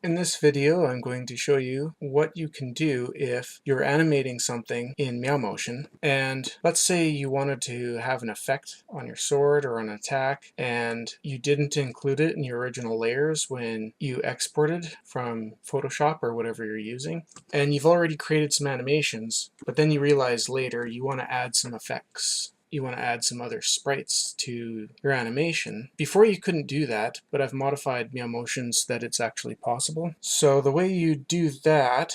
In this video, I'm going to show you what you can do if you're animating something in MeoMotion, and let's say you wanted to have an effect on your sword or an attack, and you didn't include it in your original layers when you exported from Photoshop or whatever you're using, and you've already created some animations, but then you realize later you want to add some effects. You want to add some other sprites to your animation. Before you couldn't do that, but I've modified MeoMotion so that it's actually possible. So the way you do that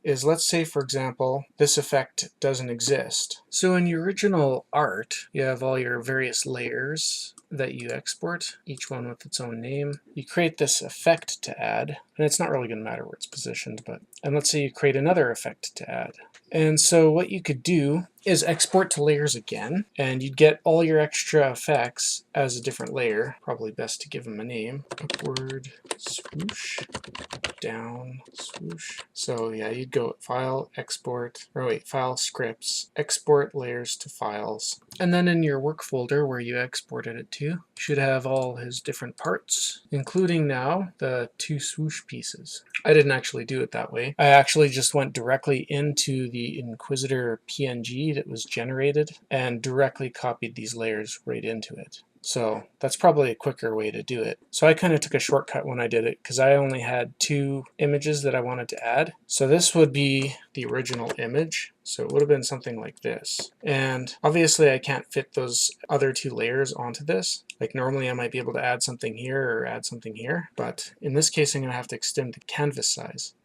is, let's say for example this effect doesn't exist. So in your original art you have all your various layers that you export, each one with its own name. You create this effect to add, and it's not really going to matter where it's positioned, and let's say you create another effect to add. And so what you could do is export to layers again, and you'd get all your extra effects as a different layer. Probably best to give them a name. Upward swoosh, down swoosh. So yeah, you'd go file, export, or wait, file, scripts, export layers to files. And then in your work folder where you exported it to, you should have all his different parts, including now the two swoosh pieces. I didn't actually do it that way. I actually just went directly into the Inquisitor PNG that was generated and directly copied these layers right into it. So that's probably a quicker way to do it. So I kind of took a shortcut when I did it because I only had two images that I wanted to add. So this would be the original image. So it would have been something like this. And obviously I can't fit those other two layers onto this. Like normally I might be able to add something here or add something here, but in this case I'm going to have to extend the canvas size.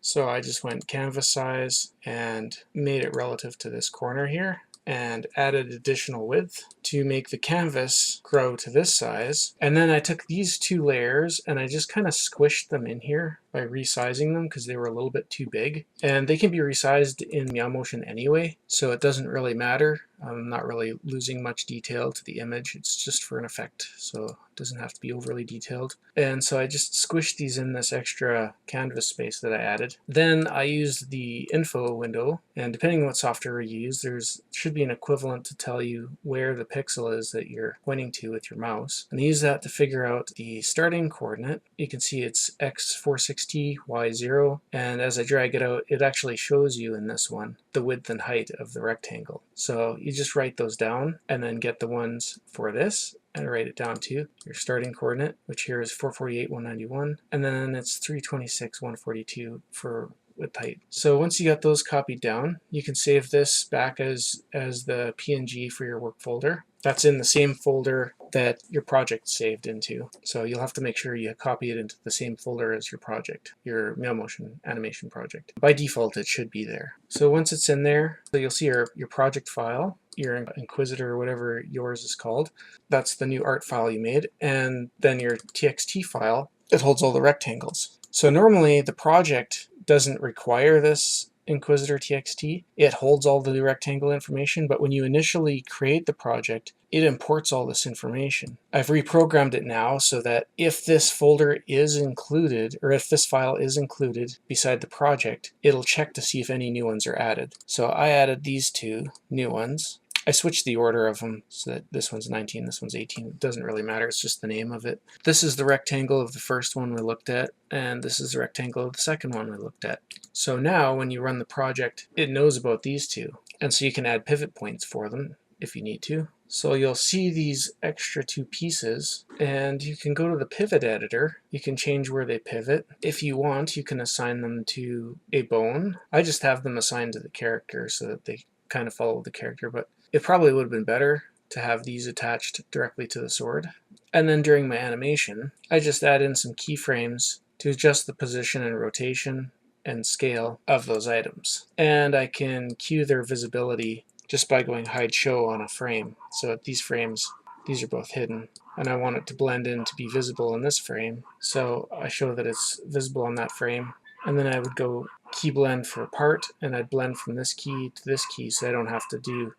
So I just went canvas size and made it relative to this corner here, and added additional width to make the canvas grow to this size. And then I took these two layers and I just kind of squished them in here by resizing them because they were a little bit too big. And they can be resized in MeoMotion anyway, so it doesn't really matter. I'm not really losing much detail to the image. It's just for an effect, so it doesn't have to be overly detailed. And so I just squished these in this extra canvas space that I added. Then I used the info window, and depending on what software you use, there should be an equivalent to tell you where the pixel is that you're pointing to with your mouse. And I use that to figure out the starting coordinate. You can see it's x460, y0, and as I drag it out, it actually shows you in this one the width and height of the rectangle. So you just write those down and then get the ones for this and write it down to your starting coordinate, which here is 448, 191, and then it's 326, 142 for width height. So once you got those copied down, you can save this back as the PNG for your work folder. That's in the same folder that your project saved into. So you'll have to make sure you copy it into the same folder as your project, your MeoMotion animation project. By default, it should be there. So once it's in there, so you'll see your project file, your Inquisitor or whatever yours is called. That's the new art file you made. And then your txt file that holds all the rectangles. So normally the project doesn't require this Inquisitor txt. It holds all the rectangle information, but when you initially create the project, it imports all this information. I've reprogrammed it now so that if this folder is included, or if this file is included beside the project, it'll check to see if any new ones are added. So I added these two new ones. I switched the order of them so that this one's 19, this one's 18. It doesn't really matter, it's just the name of it. This is the rectangle of the first one we looked at, and this is the rectangle of the second one we looked at. So now when you run the project, it knows about these two, and so you can add pivot points for them if you need to. So you'll see these extra two pieces, and you can go to the pivot editor. You can change where they pivot. If you want, you can assign them to a bone. I just have them assigned to the character so that they kind of follow the character, but it probably would have been better to have these attached directly to the sword. And then during my animation, I just add in some keyframes to adjust the position and rotation and scale of those items. And I can cue their visibility just by going hide show on a frame. So at these frames, these are both hidden, and I want it to blend in to be visible in this frame. So I show that it's visible on that frame, and then I would go key blend for a part, and I'd blend from this key to this key so I don't have to do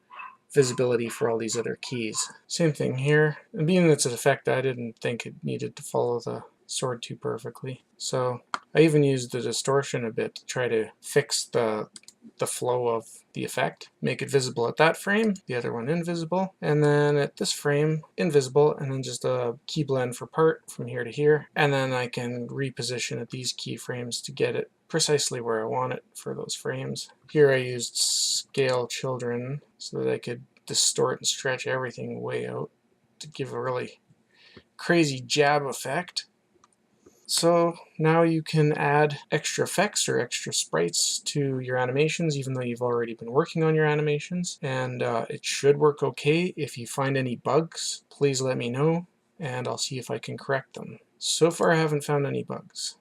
visibility for all these other keys. Same thing here, and being that it's an effect, I didn't think it needed to follow the sword too perfectly. So I even used the distortion a bit to try to fix the flow of the effect. Make it visible at that frame, the other one invisible, and then at this frame, invisible, and then just a key blend for part from here to here. And then I can reposition at these keyframes to get it precisely where I want it for those frames. Here I used scale children so that I could distort and stretch everything way out to give a really crazy jab effect. So now you can add extra effects or extra sprites to your animations, even though you've already been working on your animations. And it should work okay. If you find any bugs, please let me know, and I'll see if I can correct them. So far I haven't found any bugs.